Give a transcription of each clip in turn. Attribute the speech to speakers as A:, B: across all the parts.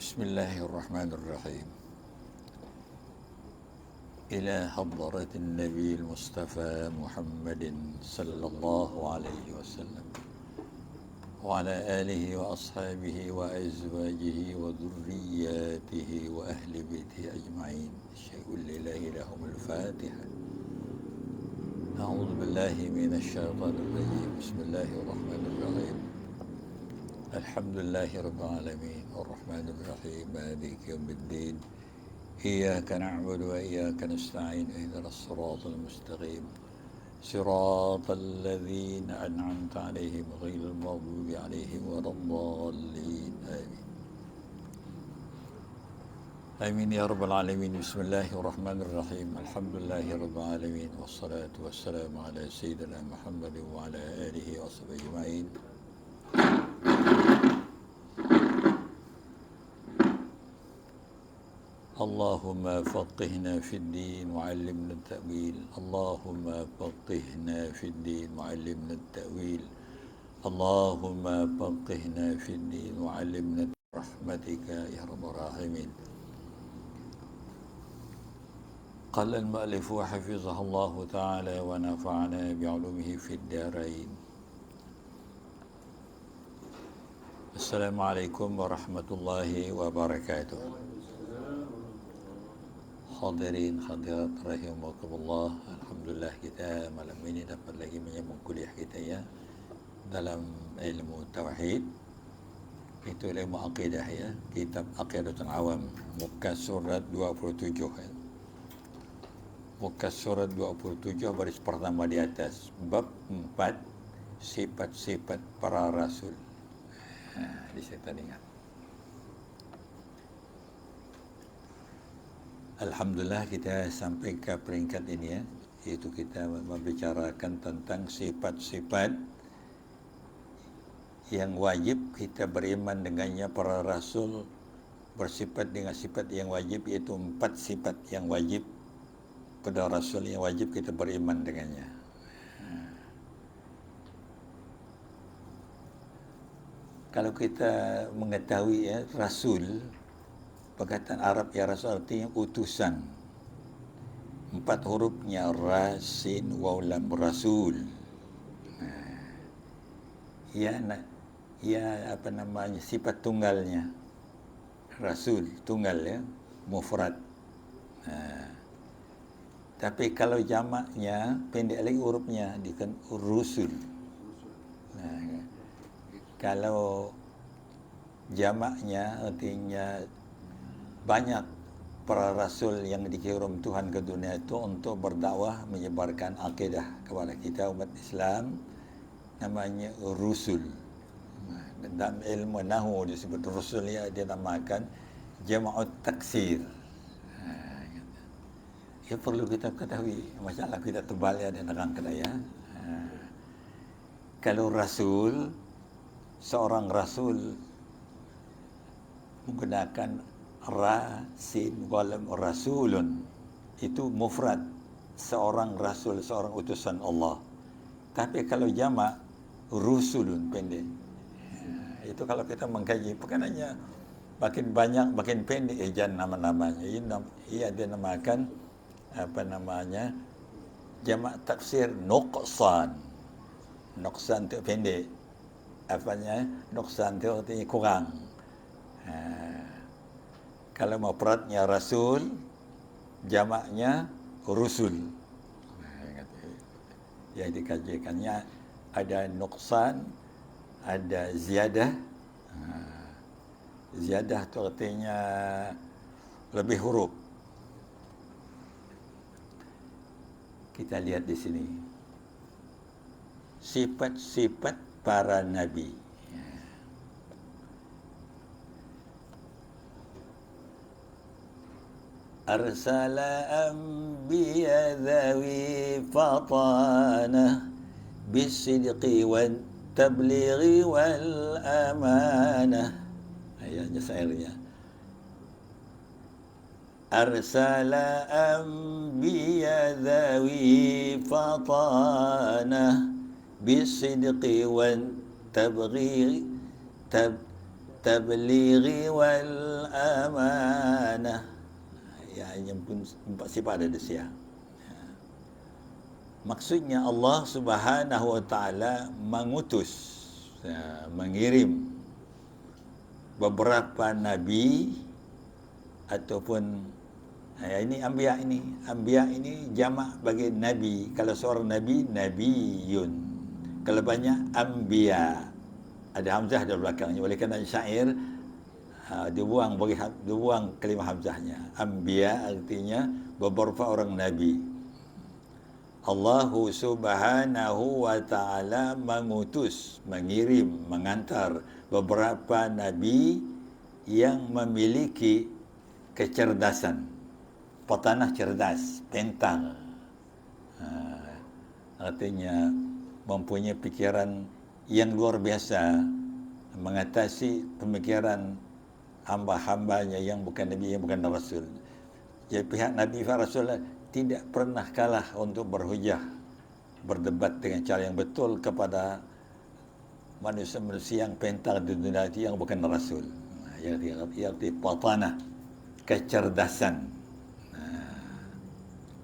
A: بسم الله الرحمن الرحيم. إلى حضرة النبي المصطفى محمد صلى الله عليه وسلم وعلى آله وأصحابه وأزواجه وذرياته وأهل بيته أجمعين. شيء لله لهم الفاتحة. أعوذ بالله من الشيطان الرجيم. بسم الله الرحمن الرحيم. الحمد لله رب العالمين الرحمن الرحيم مالك يوم الدين. إياك نعبد وإياك نستعين اهدنا الصراط المستقيم صراط الذين أنعمت عليهم غير المغضوب عليهم ولا الضالين آمين. آمين يا رب العالمين. بسم الله الرحمن الرحيم. الحمد لله رب العالمين والصلاة والسلام على سيدنا محمد وعلى آله وصحبه أجمعين. اللهم فقهنا في الدين وعلمنا التأويل. اللهم فقهنا في الدين وعلمنا التأويل. اللهم فقهنا في الدين وعلمنا برحمتك يا رب الراحمين. قال المؤلف حفظه الله تعالى ونفعنا بعلومه في الدارين. السلام عليكم ورحمة الله وبركاته. Hadirin hadirat rahimakumullah. Alhamdulillah kita malam ini dapat lagi menyambung kuliah kita ya dalam ilmu tauhid. Itu ilmu akidah ya. Kitab Aqidatul Awam muka surat 27 ya. Muka surat 27 baris pertama di atas bab 4 sifat-sifat para rasul. Di situ dengar. Alhamdulillah kita sampai ke peringkat ini ya, iaitu kita membicarakan tentang sifat-sifat yang wajib kita beriman dengannya. Para rasul bersifat dengan sifat yang wajib, iaitu 4 sifat yang wajib pada rasul yang wajib kita beriman dengannya. Kalau kita mengetahui ya, rasul, perkataan Arab ya rasul artinya utusan. 4 hurufnya ra, sin, waw, lam, rasul. Ya apa namanya, sifat tunggalnya rasul, tunggal ya, mufrad. Tapi kalau jamaknya pendek lagi hurufnya dikan rusul. Kalau jamaknya artinya banyak para rasul yang dikirim Tuhan ke dunia itu untuk berdakwah, menyebarkan akidah kepada kita umat Islam, namanya rusul. Dalam ilmu nahwu disebut rusul ya, dia namakan jama'ut taksir. Ya perlu kita ketahui, masalah kita tebal ya di nerang kedaya. Kalau rasul, seorang rasul menggunakan ra, sin, walam, rasulun, itu mufrad, seorang rasul, seorang utusan Allah. Tapi kalau jamak rusulun, pendek. Itu kalau kita mengkaji, bukan hanya makin banyak makin pendek ejan nama-namanya. Ia dinamakan apa namanya, jamak taksir nuqsan. Nuqsan itu pendek. Apanya? Nuqsan itu artinya kurang. Kalau mufradnya rasul, jamaknya rusul. Yang dikajikannya ada nuqsan, ada ziyadah. Ziyadah itu artinya lebih huruf. Kita lihat di sini sifat-sifat para nabi. Arsala anbiya dhawi fatanah bisidqi wa tablighi wal amanah. Ayatnya syairnya. Arsala anbiya dhawi fatanah bisidqi wa tablighi tablighi wal amanah. Ya, yang pun empat sifat ada sia. Maksudnya Allah Subhanahu wa taala mengutus, mengirim beberapa nabi ataupun ini anbiya ini jamak bagi nabi. Kalau seorang nabi, nabiyun. Kalau banyak anbiya, ada hamzah di belakangnya. Oleh kerana syair dia buang kalimah hamzahnya. Anbiya artinya beberapa orang nabi. Allah Subhanahu wa taala mengutus, mengirim, mengantar beberapa nabi yang memiliki kecerdasan, petanah cerdas, pintar. Artinya mempunyai pikiran yang luar biasa, mengatasi pemikiran hamba-hambanya yang bukan nabi, yang bukan rasul. Jadi pihak nabi dan rasul tidak pernah kalah untuk berhujah, berdebat dengan cara yang betul kepada manusia-manusia yang pintar di dunia yang bukan rasul. Yang patanah, kecerdasan.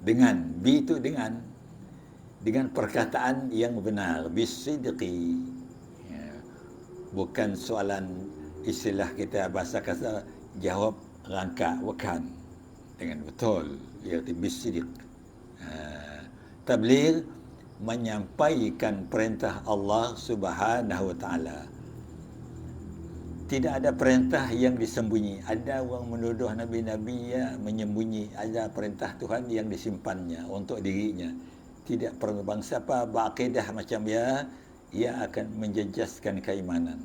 A: Dengan itu dengan perkataan yang benar, bisidqi. Bukan soalan istilah kita bahasa kasar jawab rangka, bukan, dengan betul, iaitu bisidq. Tabligh menyampaikan perintah Allah Subhanahu wa taala. Tidak ada perintah yang disembunyi. Ada orang menuduh nabi-nabi menyembunyi. Ada perintah Tuhan yang disimpannya untuk dirinya. Tidak pernah bangsa apa berakidah macam ia akan menjejaskan keimanan.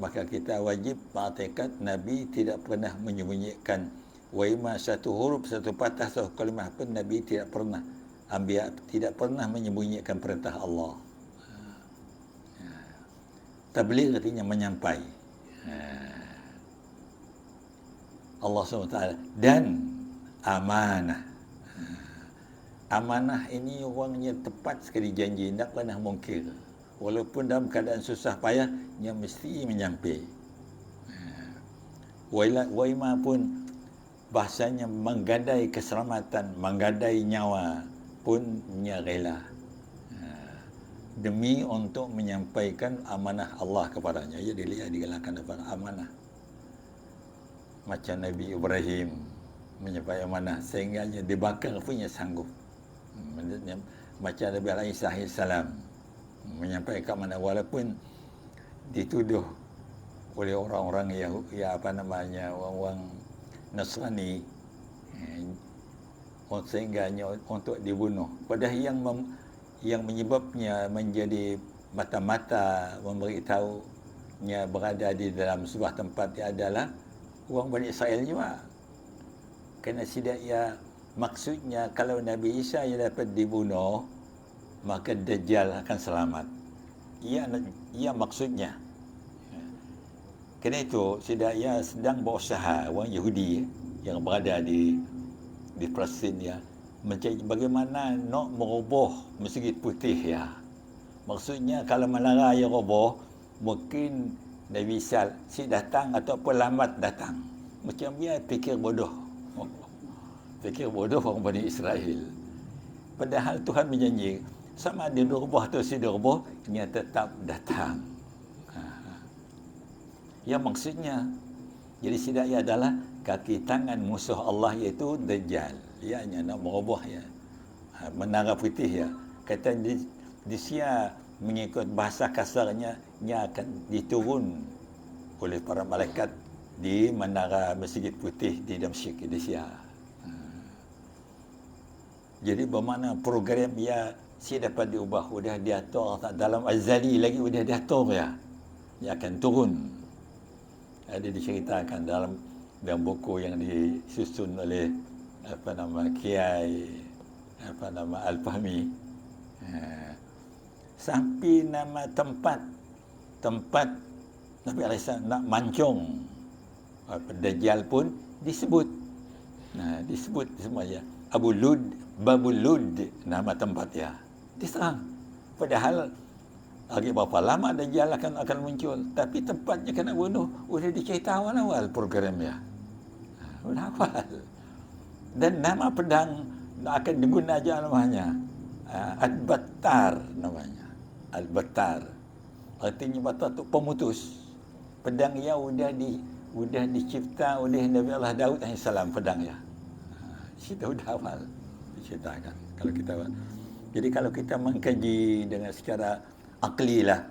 A: Maka kita wajib bertekad Nabi tidak pernah menyembunyikan waima satu huruf, satu patah, satu kalimah pun Nabi tidak pernah. Anbiya tidak pernah menyembunyikan perintah Allah. Tabligh artinya menyampai. Allah SWT dan amanah. Amanah ini orangnya tepat sekali janji, tidak pernah mungkir. Walaupun dalam keadaan susah payah, dia mesti menyampai. Waima pun bahasanya menggadai keselamatan, menggadai nyawa pun dia rela. Demi untuk menyampaikan amanah Allah kepadanya. Ia digalakkan dapat amanah. Macam Nabi Ibrahim menyampaikan amanah sehingga dibakar punya sanggup. Macam Nabi Isa AS menyampaikan amanah walaupun dituduh oleh orang-orang orang-orang Nasrani sehingga untuk dibunuh. Padahal yang menyebabnya menjadi mata-mata memberitahunya berada di dalam sebuah tempat adalah orang Bani Israel juga. Kerana maksudnya kalau Nabi Isa yang dapat dibunuh, maka Dajjal akan selamat. Ia maksudnya. Kerana itu ia sedang berusaha, orang Yahudi yang berada di Palestin mencari bagaimana nak meroboh Masjid Putih Maksudnya kalau Menara yang roboh, mungkin Nabi Isa si datang ataupun lambat datang. Macam dia fikir bodoh. Fikir bodoh orang Bani Israel. Padahal Tuhan berjanji sama ada diroboh atau si diroboh, dia tetap datang. Maksudnya jadi ia adalah kaki tangan musuh Allah iaitu Dajjal. Ianya nak meroboh Menara Putih kata di sia mengikut bahasa kasarnya ia akan diturun oleh para malaikat di Menara Masjid Putih di Damsyik di sia. Jadi bermakna program si dapat diubah, sudah diatur dalam azali lagi, sudah diatur dia akan turun. Ada diceritakan dalam buku yang disusun oleh Kiai Al-Fahmi. Sampai nama tempat Nabi Alaihissalam nak mancung Dajjal pun disebut. Disebut semuanya. Babul Lud nama tempat diserang. Padahal Lagi berapa lama Dajjal akan muncul. Tapi tempatnya kena bunuh sudah dicerita awal-awal programnya. Sudah awal. Dan nama pedang akan diguna aja namanya. Al-Battar namanya. Al-Battar. Artinya battar tu pemutus. Pedang yang sudah dicipta oleh Nabi Allah Daud AS pedangnya. Kita sudah awal diceritakan. Jadi kalau kita mengkaji dengan secara akli lah,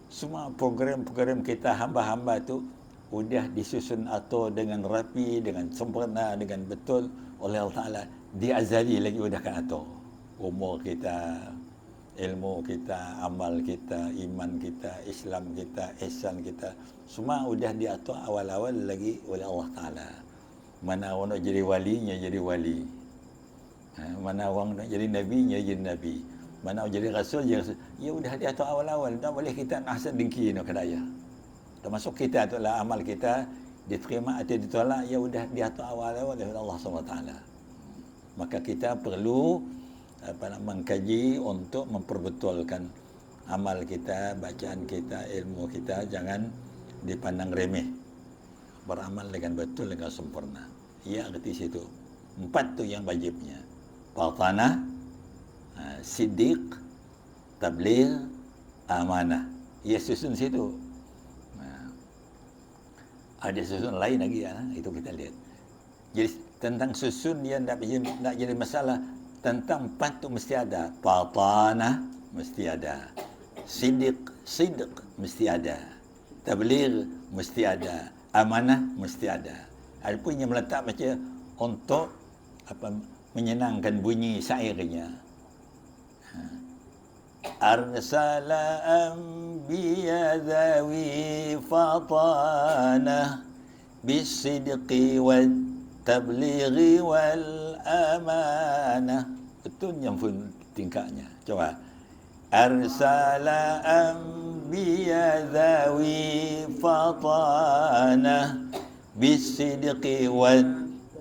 A: semua program-program kita hamba-hamba tu sudah disusun atau dengan rapi, dengan sempurna, dengan betul oleh Allah Ta'ala. Di azali lagi sudah kan atur. Umur kita, ilmu kita, amal kita, iman kita, Islam kita, ihsan kita, semua sudah diatur awal-awal lagi oleh Allah Ta'ala. Mana orang nak jadi walinya jadi wali. Mana orang nak jadi nabinya jadi nabi. Mana orang jadi rasul jadi rasul. Ya sudah diatur awal-awal. Tak boleh kita nak hasad dengki nak kedaya. Termasuk kita itulah amal kita diterima atau ditolak, ya sudah diatur awal-awal oleh Allah SWT. Maka kita perlu mengkaji untuk memperbetulkan amal kita, bacaan kita, ilmu kita, jangan dipandang remeh. Beramal dengan betul, dengan sempurna. Ya, arti situ. 4 tu yang wajibnya. Batanah, siddiq, tabligh, amanah. Ya, susun situ. Ada susun lain lagi ya, itu kita lihat. Jadi tentang susun dia nak jadi masalah. Tentang 4 tu mesti ada. Batanah mesti ada. Siddiq mesti ada. Tabligh mesti ada. Amanah mesti ada. Ada pun yang meletak macam untuk menyenangkan bunyi syairnya. Arsala anbiya dhawi fatanah bisidqi wal tablighi wal amanah. Betul yang pun tingkatnya. Coba. Arsala anbiya dhawi fatanah bisidqi wal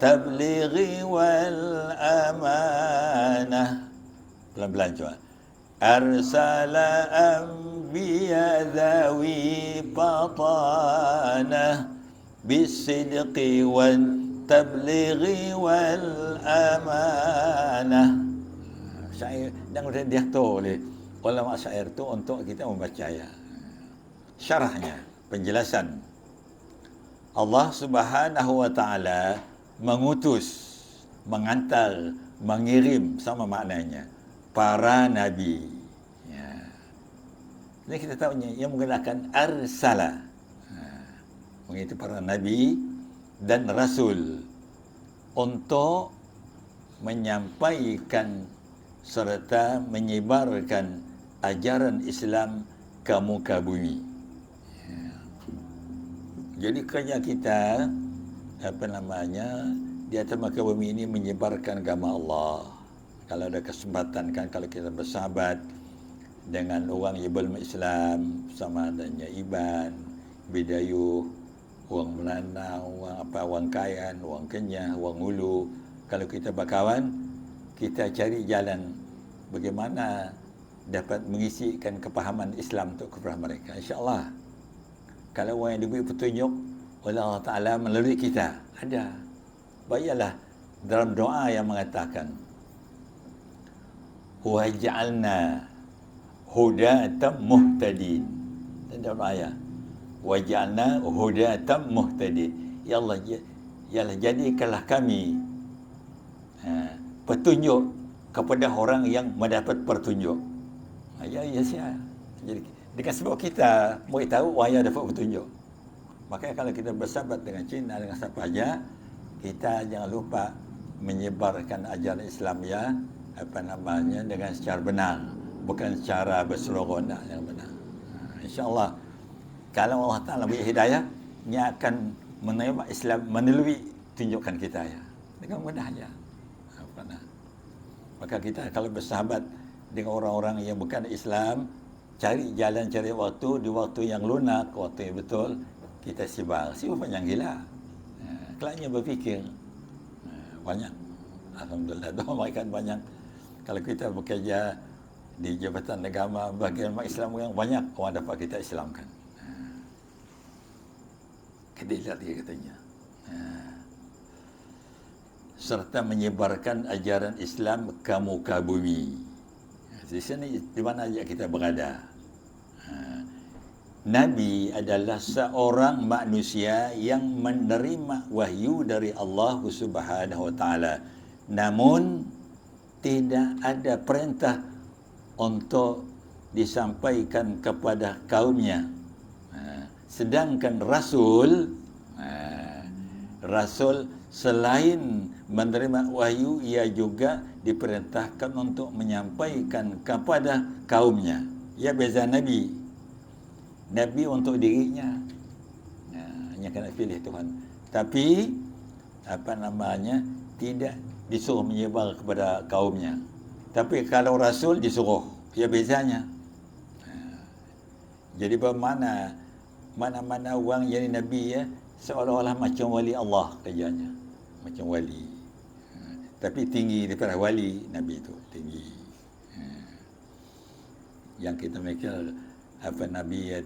A: tablighi wal amanah. Pelan-pelan coba. Arsala anbiya dhawi fatanah bisidqi wal tablighi wal amanah. Syair dan sudah diatur oleh ulama syair itu untuk kita membaca ya. Syarahnya, penjelasan. Allah Subhanahu wa taala mengutus, mengantar, mengirim, sama maknanya, para nabi. Ya. Ini kita tahunya yang menggunakan arsala. Mengirim para nabi dan rasul untuk menyampaikan serta menyebarkan ajaran Islam ke muka bumi. Jadi kerja kita di atas muka bumi ini menyebarkan agama Allah. Kalau ada kesempatan kan, kalau kita bersahabat dengan orang yang belum Islam, sama adanya Iban, Bidayuh, orang Melana, orang Kayan, orang Kenyah, orang Hulu. Kalau kita berkawan, kita cari jalan bagaimana dapat mengisikan kepahaman Islam untuk kepada mereka. InsyaAllah. Kalau orang yang diberi petunjuk oleh Allah Ta'ala melalui kita, ada. Baiklah dalam doa yang mengatakan, waj'alna hudatan muhtadin. Dalam ayat, waj'alna hudatan muhtadin. Ya Allah, jadikanlah kami petunjuk kepada orang yang mendapat petunjuk. Ya. Jadi dengan sebab kita tahu wahai dapat petunjuk. Makanya kalau kita bersahabat dengan Cina, dengan siapa saja, kita jangan lupa menyebarkan ajaran Islam ya dengan secara benar, bukan secara berserogonak yang benar. InsyaAllah kalau Allah Ta'ala beri hidayah, dia akan menerima Islam melalui tunjukkan kita ya, dengan mudahnya. Maka kita kalau bersahabat dengan orang-orang yang bukan Islam, cari jalan, cari waktu, di waktu yang lunak, waktu yang betul, kita sibar panjang gila. Kelaknya berfikir banyak. Alhamdulillah, doa mereka banyak. Kalau kita bekerja di Jabatan Agama bahagian umat Islam yang banyak orang dapat kita Islamkan. Kita lihat dia katanya. Serta menyebarkan ajaran Islam ke muka bumi. Di sini di mana saja kita berada. Nabi adalah seorang manusia yang menerima wahyu dari Allah Subhanahu wa taala. Namun tidak ada perintah untuk disampaikan kepada kaumnya. Sedangkan Rasul selain menerima wahyu, ia juga diperintahkan untuk menyampaikan kepada kaumnya. Ya, beza Nabi. Nabi untuk dirinya, hanya kena pilih Tuhan. Tapi tidak disuruh menyebar kepada kaumnya. Tapi kalau Rasul disuruh, ya bezanya. Jadi bermakna mana-mana orang jadi Nabi ya, seolah-olah macam wali Allah kerjanya, macam wali. Tapi tinggi daripada wali, Nabi itu tinggi. Yang kita mikir Nabi ya,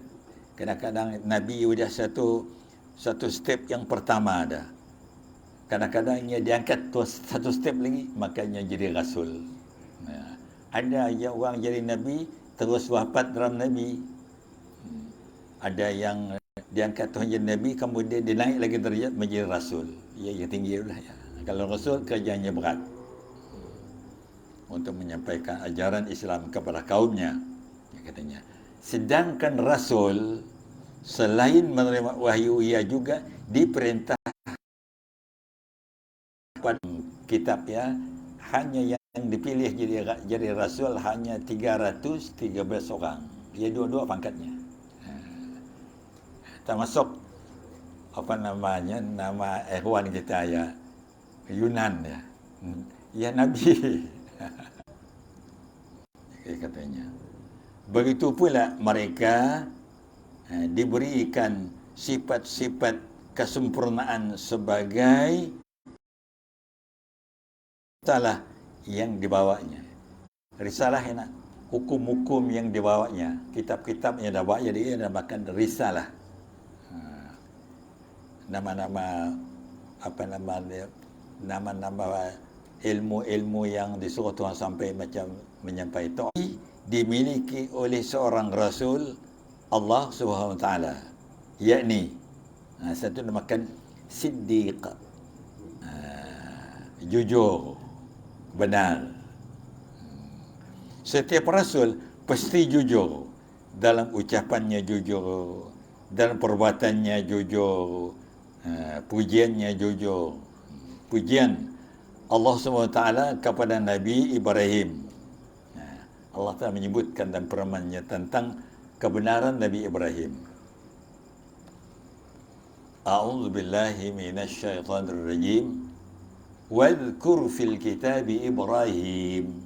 A: kadang-kadang Nabi sudah satu step yang pertama ada. Kadang-kadang dia diangkat satu step lagi, makanya jadi Rasul. Ada yang orang jadi Nabi terus wafat dalam Nabi. Ada yang diangkat Tuhan jadi Nabi, kemudian dia naik lagi derajat menjadi Rasul. Ya, yang tinggi lah ya. Kalau Rasul kerjanya berat untuk menyampaikan ajaran Islam kepada kaumnya, ya, katanya. Sedangkan Rasul selain menerima wahyu, ia juga diperintah pada kitab ya, hanya yang dipilih jadi Rasul hanya 313 orang. Dia dua-dua pangkatnya. Termasuk nama ikhwan kita ya, Yunan ya. Ya Nabi. Katanya. Begitu pula mereka diberikan sifat-sifat kesempurnaan sebagai risalah yang dibawanya. Risalah enak, hukum-hukum yang dibawanya, kitab-kitab yang dibawanya, dia namakan risalah. Nama-nama nama-nama ilmu-ilmu yang disuruh Tuhan sampai macam menyampaikan dimiliki oleh seorang Rasul Allah Subhanahu Wa Taala, yakni satu namakan Siddiq, jujur, benar. Setiap Rasul pasti jujur, dalam ucapannya jujur, dalam perbuatannya jujur, pujiannya jujur. Pujian Allah Subhanahu Wa Taala kepada Nabi Ibrahim. Allah telah menyebutkan dalam firman-Nya tentang kebenaran Nabi Ibrahim. A'udzu billahi minasy syaithanir rajim. Wadhkur fil kitabi Ibrahim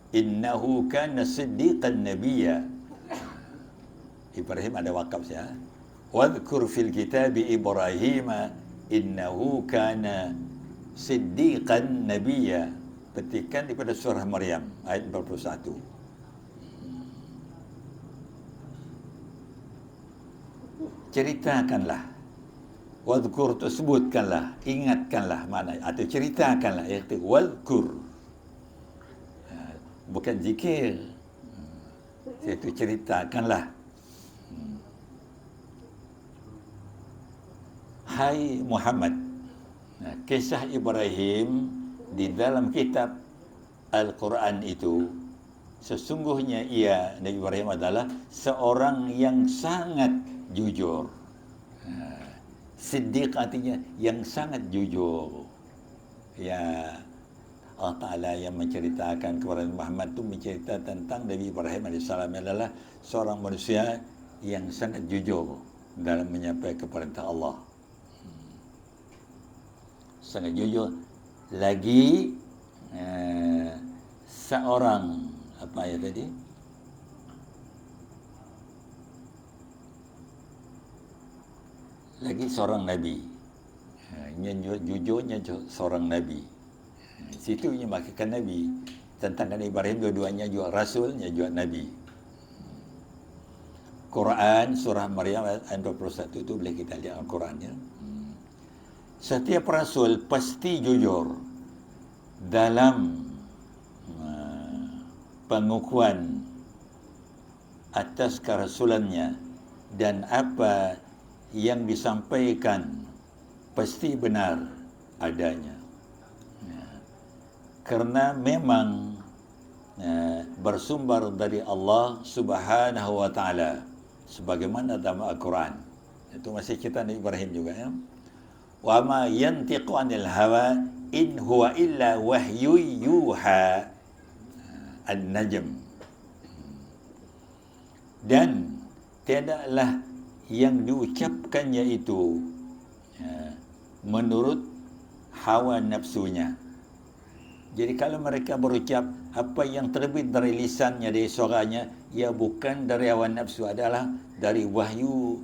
A: innahu kana siddiqan nabiyya. Ibrahim ada wakaf ya. Wadhkur fil kitabi Ibrahim innahu kana siddiqan nabiyya. Petikan daripada surah Maryam ayat 41. Ceritakanlah, wadhkur itu sebutkanlah, ingatkanlah mana, atau ceritakanlah, iaitu wadhkur, bukan zikir, iaitu ceritakanlah. Hai Muhammad, kisah Ibrahim di dalam kitab Al-Quran itu, sesungguhnya Nabi Ibrahim adalah seorang yang sangat jujur. Siddiq artinya yang sangat jujur. Ya, Allah Ta'ala yang menceritakan kepada Muhammad itu menceritakan tentang Nabi Ibrahim AS adalah seorang manusia yang sangat jujur dalam menyampaikan perintah Allah. Sangat jujur. Lagi seorang lagi seorang Nabi. Jujurnya seorang Nabi. Situ yang maksudkan Nabi. tentang Nabi Ibrahim, dua-duanya juga rasulnya juga nabi. Quran surah Maryam ayat 21 itu boleh kita lihat Al-Quran ya. Setiap rasul pasti jujur dalam pengukuhan atas kerasulannya, dan apa yang disampaikan pasti benar adanya. Karena memang bersumber dari Allah Subhanahu wa taala, sebagaimana dalam Al-Quran. Itu masih cerita Nabi Ibrahim juga ya. Wa ma yantiqu 'anil hawa in huwa illa wahyu yuha. An-Najm. Dan tiadalah yang diucapkannya itu menurut hawa nafsunya. Jadi kalau mereka berucap apa yang terbit dari lisannya, dari suaranya, ia bukan dari hawa nafsu, adalah dari wahyu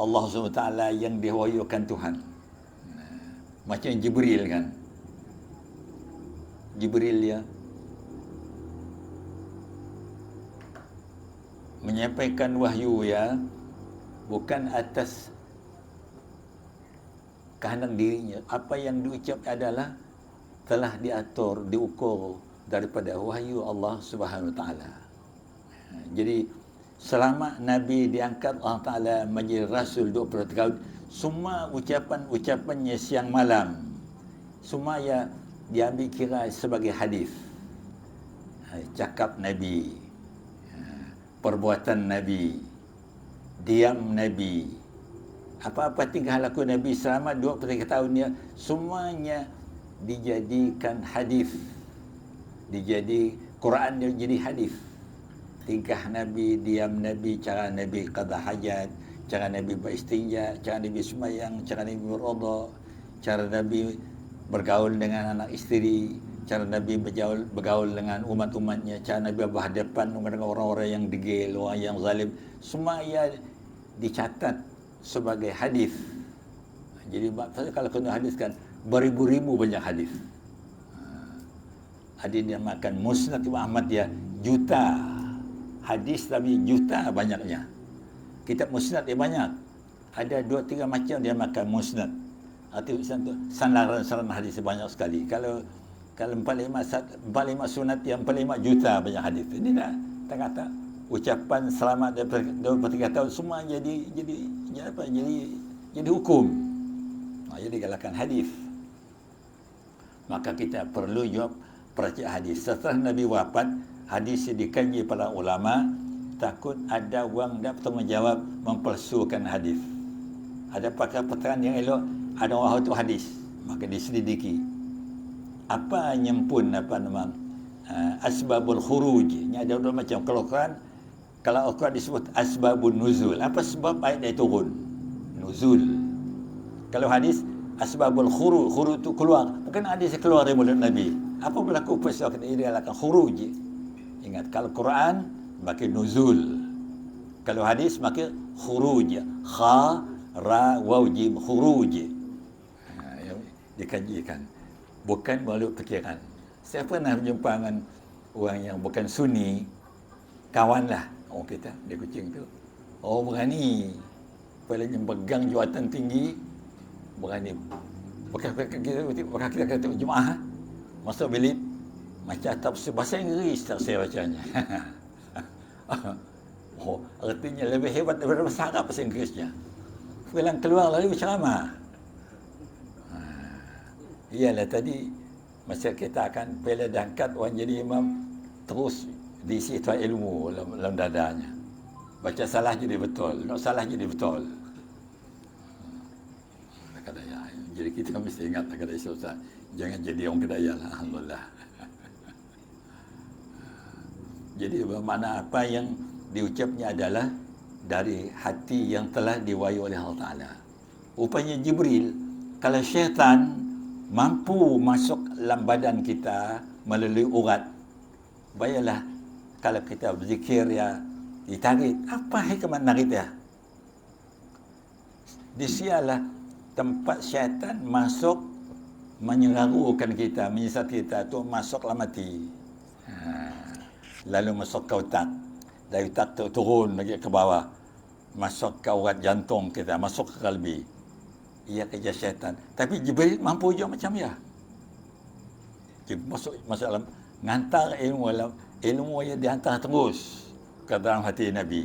A: Allah SWT yang diwahyukan Tuhan. Macam Jibril kan. Jibril ya menyampaikan wahyu ya, bukan atas kehendak dirinya. Apa yang diucap adalah telah diatur, diukur daripada wahyu Allah Subhanahu wa taala. Jadi selama Nabi diangkat Allah Taala menjadi rasul 20 tahun, semua ucapan-ucapannya siang malam semua ya diambil kira sebagai hadis. Cakap Nabi, perbuatan Nabi, diam Nabi, apa-apa tingkah laku Nabi selama 23 tahunnya, semuanya dijadikan hadis. Dijadi Quran dia jadi hadis. Tingkah Nabi, diam Nabi, cara Nabi qada hajat, cara Nabi beristinja, cara Nabi sembahyang, cara Nabi berwudu, cara Nabi bergaul dengan anak isteri, cara Nabi bergaul dengan umat-umatnya, cara Nabi berhadapan dengan orang-orang yang degil, orang yang zalim, semua ia dicatat sebagai hadis. Jadi kalau kena hadiskan beribu-ribu banyak hadis. Ada yang makan Musnad Imam Ahmad ya juta hadis, tapi juta banyaknya. Kitab Musnad dia banyak. Ada 2-3 macam dia makan Musnad. Arti sandaran hadis banyak sekali. Kalau 45 sunat yang 45 juta banyak hadis. Ini dah tak kata ucapan selamat daripada 3 tahun semua jadi hukum. Jadi galakan hadis. Maka kita perlu jawab percaya hadis. Setelah Nabi wafat, hadis dikaji para ulama, takut ada orang tak bertanggungjawab mempalsukan hadis. Ada pakar-pakar yang elok, ada orang itu hadis, maka diselidiki. Apa nyempun asbabul khuruj. Ini ada dua macam. Kalau Al-Quran disebut asbabun nuzul. Apa sebab ayat dia turun? Nuzul. Kalau hadis asbabul khuruj, khuruj itu keluar. Bukan hadis keluar dari mulut Nabi. Apa berlaku peristiwa kita ini adalah khuruj. Ingat, kalau Quran maka nuzul. Kalau hadis maka khuruj. Kha, ra, waw, jim, khuruj. Yang dikajikan. Bukan melalui fikiran. Saya pernah berjumpa dengan orang yang bukan Sunni, kawanlah orang kita, dia Kuching tu. Oh berani, apalagi pegang jawatan tinggi, berani. Bakal kita kata Jumaah, masuk bilik, macam tafsir bahasa Inggeris tak saya bacanya. Oh, artinya lebih hebat daripada bahasa Arab bahasa Inggerisnya. Film keluar lalu berceramah. Iyalah tadi masa kita akan bila diangkat orang jadi imam, terus diisi tuan ilmu dalam dadanya. Baca salah jadi betul, nak salah jadi betul. Kedaya. Jadi kita mesti ingat kedaya Ustaz. Jangan jadi orang kedaya lah, alhamdulillah. Jadi bermakna apa yang diucapnya adalah dari hati yang telah diwahyu oleh Allah Ta'ala. Rupanya Jibril, kalau syaitan mampu masuk dalam badan kita melalui urat, bayalah kalau kita berzikir ya ditarik. Apa hikmat narik dia? Disialah tempat syaitan masuk menyerarukan kita, menyesat kita tu masuklah mati. Lalu masuk ke otak. Dari otak tu turun lagi ke bawah. Masuk ke urat jantung kita, masuk ke kalbi. Ia kerja syaitan. Tapi Jibril mampu juga macam ya. Masuk dalam, ngantar ilmu yang dihantar terus ke dalam hati Nabi.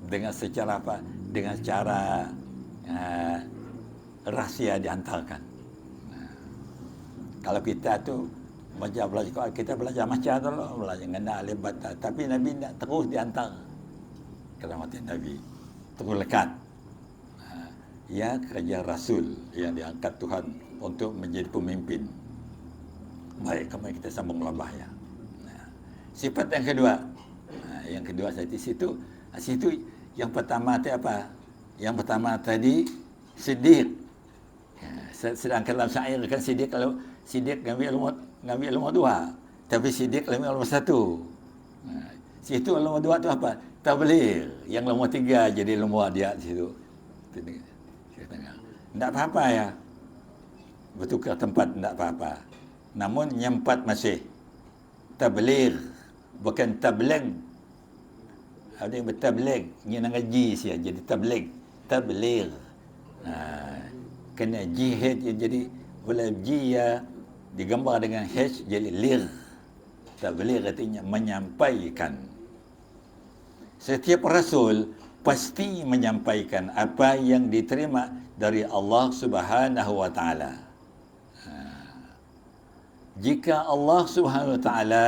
A: Dengan secara apa? Dengan cara rahsia dihantarkan. Kalau kita tu belajar Quran, kita belajar macam tu lah, belajar mengenal alif bata. Tapi Nabi nak terus dihantar ke dalam hati Nabi. Terus lekat. Ya, kerja Rasul yang diangkat Tuhan untuk menjadi pemimpin. Baik, kami kita sambung labah ya. Sifat yang kedua. Yang kedua saya di situ. Situ yang pertama tadi apa? Yang pertama tadi siddiq. Sedangkan dalam syair kan siddiq, kalau siddiq ngambil ilmu dua, tapi siddiq ngambil ilmu satu. Situ ilmu dua tu apa? Tabligh. Yang ilmu tiga jadi ilmu dia di situ. Tak apa-apa ya. Bertukar tempat tak apa-apa. Namun yang empat masih tabligh, bukan tabligh. Ada yang bertabligh, ni nak ngaji sia jadi tabligh. Tabligh. Kena jihad jadi boleh ji ya digambar dengan h jadi lir. Tabligh artinya menyampaikan. Setiap rasul pasti menyampaikan apa yang diterima dari Allah Subhanahu wa taala. Jika Allah Subhanahu wa taala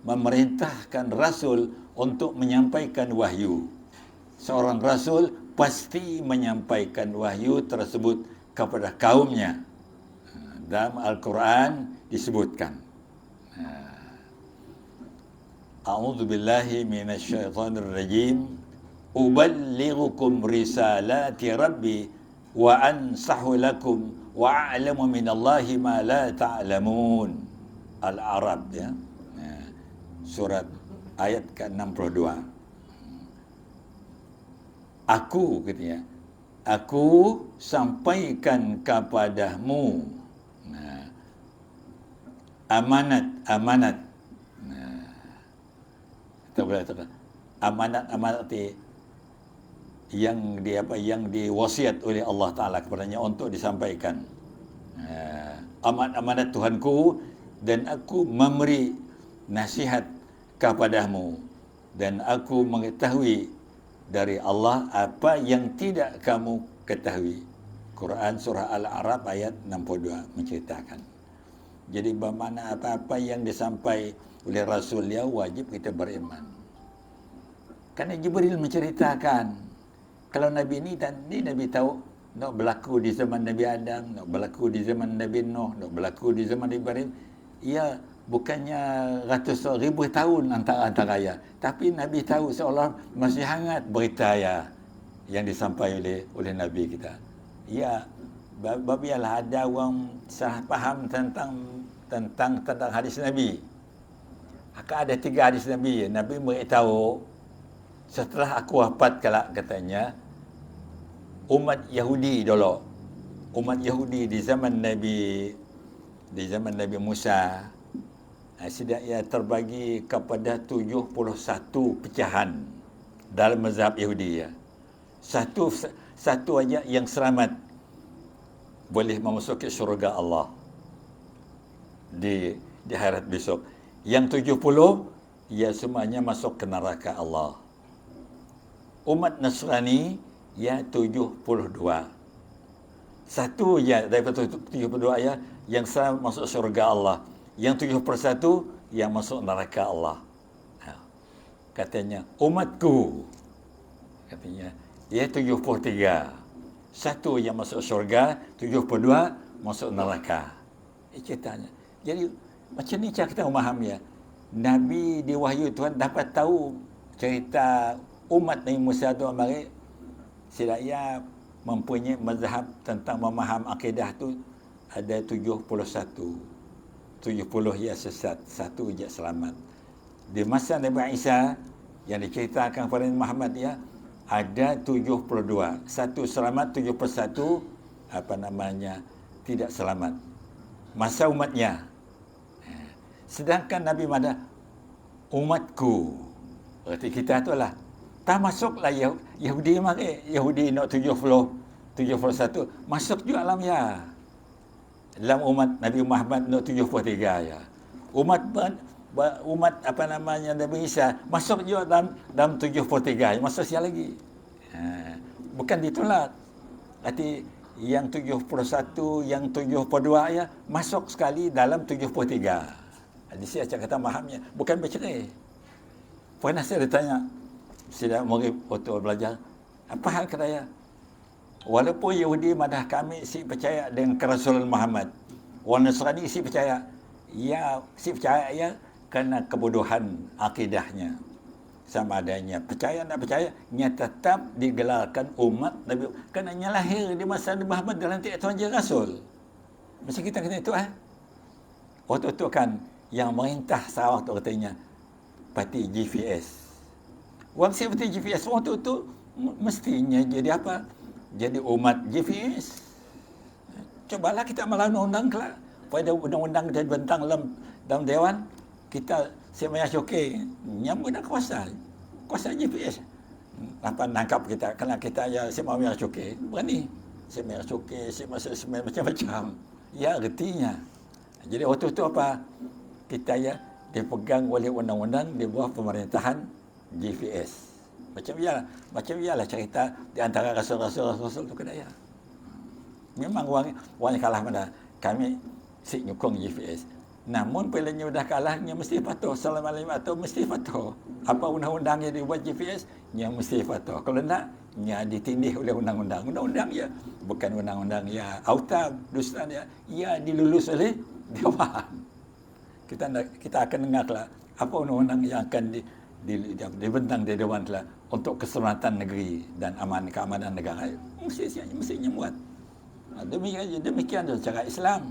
A: memerintahkan rasul untuk menyampaikan wahyu, seorang rasul pasti menyampaikan wahyu tersebut kepada kaumnya. Dalam Al-Quran disebutkan, A'udzu billahi minasyaitonir rajim. Uballighukum risalati rabbi wa ansahu lakum wa a'lamu minallahi ma la ta'lamun. Al-A'raf ya. Surat ayat ke-62. Aku katanya, aku sampaikan kepadamu amanat. Kita boleh kata amanat yang diwasiat oleh Allah Taala kepadanya untuk disampaikan. Amanat Tuhanku, dan aku memberi nasihat kepadamu, dan aku mengetahui dari Allah apa yang tidak kamu ketahui. Quran surah Al-A'raf ayat 62 menceritakan. Jadi bermakna apa-apa yang disampaikan oleh Rasul dia wajib kita beriman. Karena Jibril menceritakan, kalau Nabi ni Nabi tahu nak berlaku di zaman Nabi Adam, nak berlaku di zaman Nabi Nuh, nak berlaku di zaman Ibrahim. Ya, bukannya ratus ribu tahun antara ya. Tapi Nabi tahu seolah masih hangat berita ya yang disampaikan oleh Nabi kita. Ya, babialah ada orang salah faham tentang hadis Nabi. Akan ada 3 hadis Nabi. Nabi beritahu, setelah aku wafat katanya, umat Yahudi dulu. Umat Yahudi di zaman Nabi Musa, ia terbagi kepada 71 pecahan dalam mazhab Yahudi ya. Satu aja yang selamat boleh memasuki syurga Allah di akhirat besok. Yang 70 ia semuanya masuk ke neraka Allah. Umat Nasrani ya 72. Satu ya daripada 72 ya yang selamat masuk syurga Allah. Yang 71 yang masuk neraka Allah. Katanya umatku, katanya ia 73. Satu yang masuk syurga, 72 masuk neraka. Ceritanya. Jadi macam ni cara kita memahami ya. Nabi diwahyu Tuhan dapat tahu cerita umat Nabi Musa tu mari silaya mempunyai mazhab tentang memaham akidah tu ada 71. 70 ya sesat, satu je selamat. Di masa Nabi Isa yang diceritakan kepada Muhammad ya, ada 72. Satu selamat, 71 tidak selamat. Masa umatnya. Sedangkan Nabi Muhammad, umatku. Berarti kita tu lah. Tak masuklah Yahudi mari. Yahudi nak 71. Masuk juga dalam ya. Dalam umat Nabi Muhammad nak 73 ya. Umat apa namanya Nabi Isa masuk juga dalam 73. Masuk siapa lagi? Bukan ditolak. Arti yang 71, yang 72 ya masuk sekali dalam 73. Jadi saya kata mahamnya bukan bercerai. Pernah saya ditanya, saya murid waktu belajar, apa hal kata ya? Walaupun Yahudi madah kami si percaya dengan kerasulan Muhammad, orang Nasrani si percaya, ya kerana kebodohan akidahnya. Sama adanya percaya tak percaya, nya tetap digelarkan umat Nabi, kerana nya lahir di masa Nabi Muhammad dalam tiap Tuhan je Rasul. Mesti kita kena itu Waktu itu kan yang merintah Sarawak tu katanya parti GPS. Orang seperti GPS waktu itu mestinya jadi apa? Jadi umat GPS. Cobalah kita melawan undang kelak. Pada undang-undang kita bentang dalam dewan, kita Semaya Syokir nyambut dah kuasa GPS. Apa nangkap kita, kerana kita ya Semaya Syokir berani. Semaya Syokir, Semaya macam-macam. Ya artinya. Jadi waktu itu apa? Kita ya dipegang oleh undang-undang di bawah pemerintahan GPS. Macam ialah cerita di antara rasul-rasul itu kena ya. Memang orang kalah mana kami si nyukung GPS. Namun bila nya dah kalah, nya mesti patuh. Assalamualaikum atau mesti patuh. Apa undang-undang yang dibuat GPS, nya mesti patuh. Kalau tak, nya ditindih oleh undang-undang. Undang-undang ya bukan undang-undang ya auta dusta ya, ia dilulus oleh Dewan. Kita akan dengarlah apa undang-undang yang akan dibentang di Dewan telah untuk keselamatan negeri dan keamanan negara. Mestinya buat. Demikian cara Islam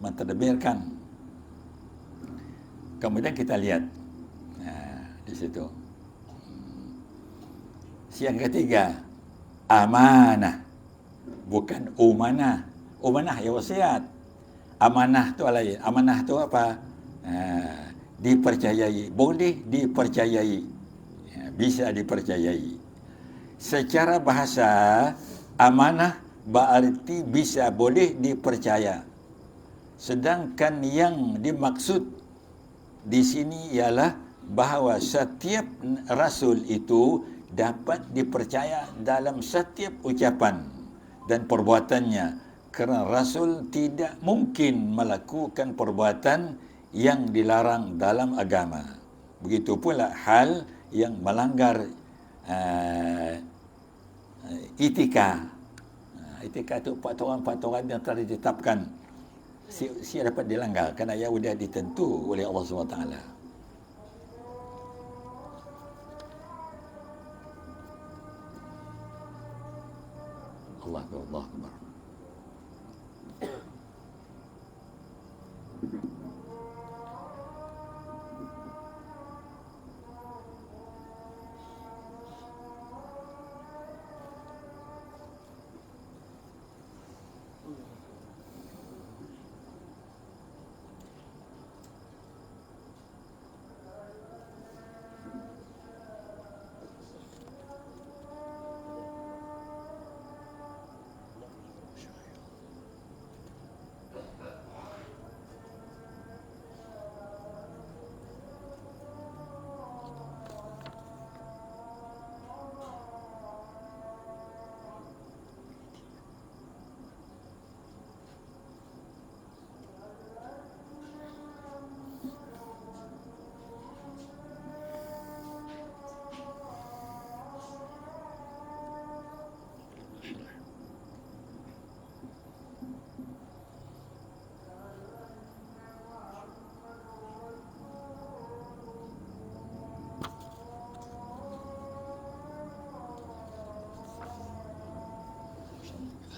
A: mentadbirkan. Kemudian kita lihat di situ. Yang ketiga, amanah. Bukan umanah. Umanah ya wasiat. Amanah tu lain. Amanah tu apa? Dipercayai. Boleh dipercayai. Bisa dipercayai. Secara bahasa, amanah berarti bisa boleh dipercaya. Sedangkan yang dimaksud di sini ialah bahawa setiap rasul itu dapat dipercaya dalam setiap ucapan dan perbuatannya, kerana rasul tidak mungkin melakukan perbuatan yang dilarang dalam agama. Begitu pula hal yang melanggar etika. Etika itu peraturan-peraturan yang telah ditetapkan siapa dapat dilanggar kerana ia sudah ditentu oleh Allah SWT. Allah Akbar.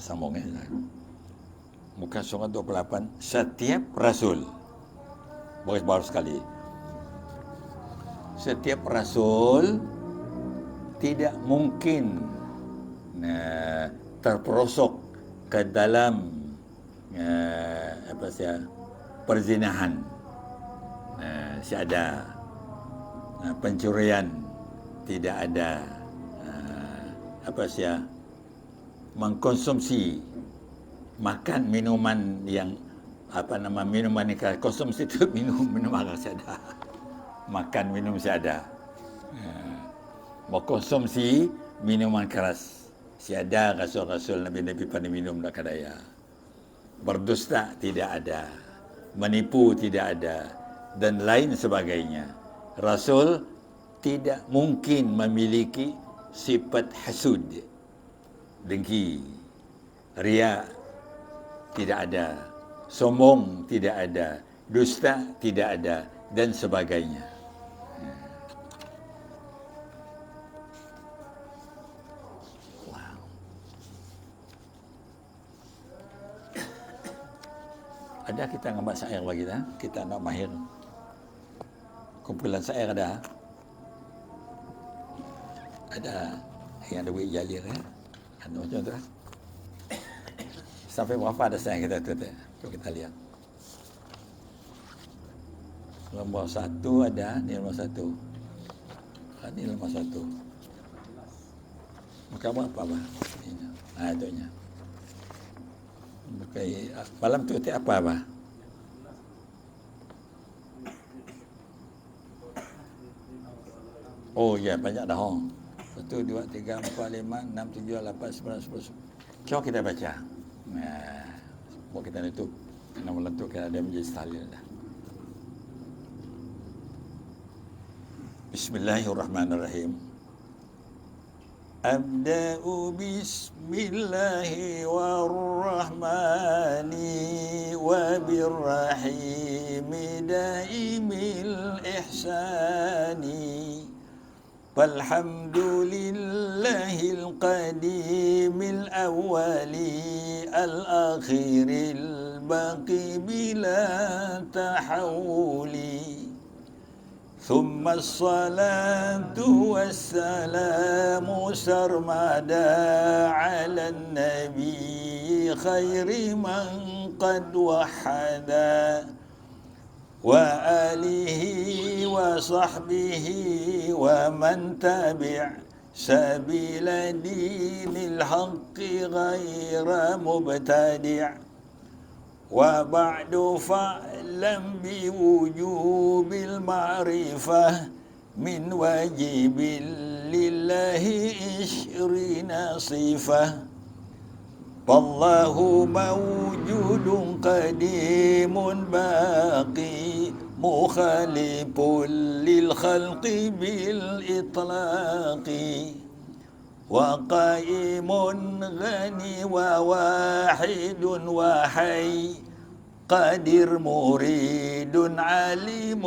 A: Sambung Muka surat 28. Setiap rasul, baru sekali, setiap rasul tidak mungkin terperosok ke dalam perzinahan. Syada. Pencurian tidak ada. Mengkonsumsi makan minuman yang minuman yang konsumsi itu minum akal syada. Makan minum syada. Mengkonsumsi minuman keras syada, rasul-rasul nabi-nabi pada minum dak kadaya. Berdusta tidak ada, menipu tidak ada, dan lain sebagainya. Rasul tidak mungkin memiliki sifat hasud, dengki, riya tidak ada, sombong tidak ada, dusta tidak ada, dan sebagainya. Wow. Ada kita ngambil syair bagi kita nak mahir. Kumpulan syair ada. Ada yang ada duit jalir ada macam tu. Sampai berapa ada sayang kita tu? Kalau kita lihat. Nombor 1 ada, ni nombor 1. Ni nombor 1. Maka berapa bah? Itu nya. Bukai malam tu tiap apa bah? Oh ya, banyak dah. 1, 2, 3, 4, 5, 6, 7, 8, 9, 10. Jom kita baca. Buat kita tutup. Nama letup kita ada menjadi salil dah. Bismillahirrahmanirrahim. Abda'u bismillahi warrahmani wa birrahimi daimil ihsani. فالحمد لله القديم الأول الأخير الباقي بلا تحول ثم الصلاة والسلام سرمدا على النبي خير من قد وحدا وآله وصحبه ومن تبع سبيل دين الحق غير مبتدع وبعد فاعلم بوجوب المعرفة من واجب لله 20 صفة فالله موجود قديم باقي مخالف للخلق بالإطلاق وقائم غني وواحد وحي قادر مريد عليم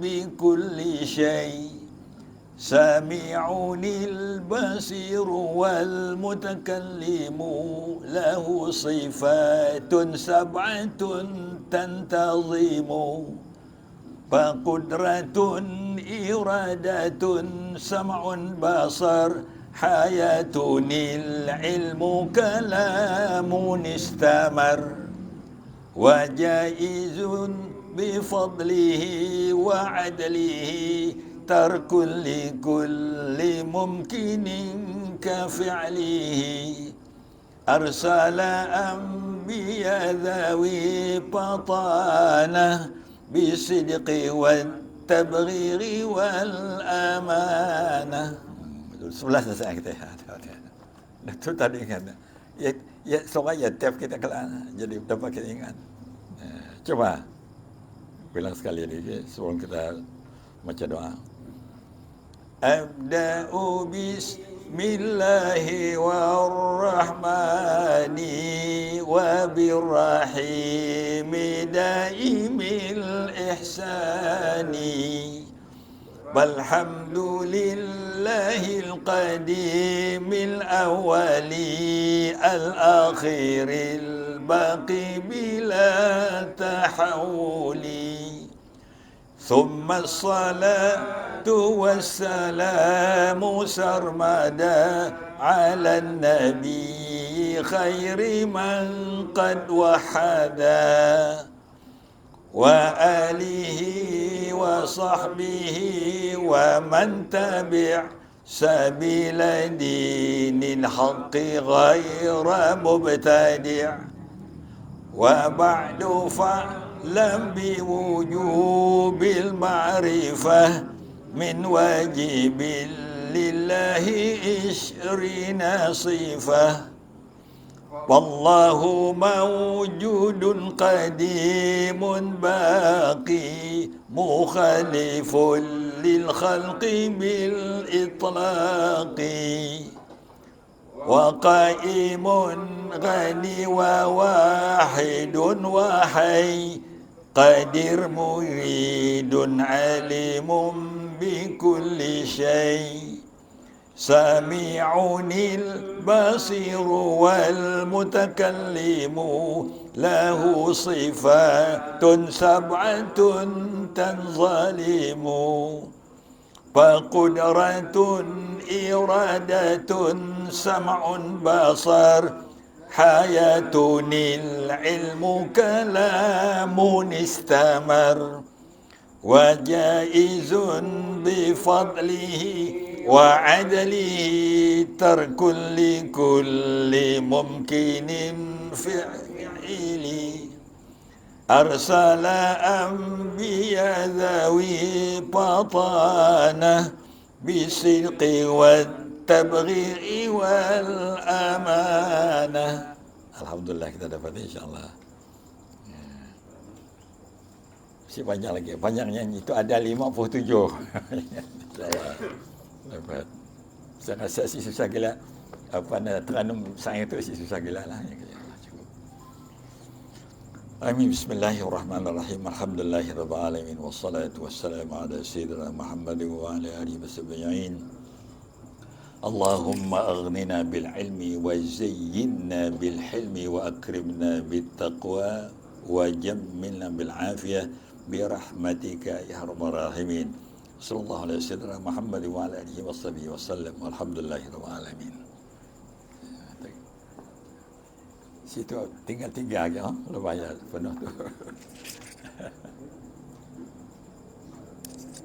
A: بكل شيء سميع البصير والمتكلم له صفات 7 تنتظم فقدرة إرادة سمع بصر حياة العلم كلام استمر وجائز بفضله وعدله ترك لكل ممكن كفعله أرسل أنبياء ذوي بطانة بالصدق والتبغير والأمانة. Sebelah selesai kita. Itu tadi ingat. Ya soalnya ya tiap kita kelan jadi dapat kita ingat. Coba bilang sekali lagi sebelum kita baca doa. Abda'u bismillahi warrahmani wa birrahimi daimil ihsani walhamdulillahil qadimil awwali al-akhiril baqi bila tahawuli ثم الصلاة والسلام سرمدا على النبي خير من قد وحدا وآله وصحبه ومن تبع سبيل دين الحق غير مبتدع وبعد فاعلم بوجوب المعرفة من واجب لله 20 صفة والله موجود قديم باقي مخالف للخلق بالإطلاق وقائم غني وواحد وحي قدير مريد عليم بكل شيء سميع البصير والمتكلم له صفات 7 تنظلم فقدرة إرادة سمع بصر حياة العلم كلام استمر وجائز بفضله وعدله ترك لكل ممكن فعل أرسل أنبياء ذوي بطانة بالصدق والتبغير والأمانة. Alhamdulillah kita dapat insyaAllah. Masih banyak lagi. Banyaknya itu ada 57. Dapat. Saya rasa si susah gila. Apa nak teranum saya tu si susah gila lah. Amin. Bismillahirrahmanirrahim. Alhamdulillahirabbil alamin wassalatu wassalamu ala sayyidina Muhammadin wa ala alihi washabbihin. Allahumma aghnina bil ilmi wa zayyinna bil hilmi wa akrimna bit taqwa wa jammilna bil afiyah bi rahmatika ya arhamar rahimin. Sallallahu alaihi wasallam Muhammad wa ala alihi washabbihi wasallam. Alhamdulillahirabbil alamin. Situ tinggal 3 lagi, lepas penuh tu.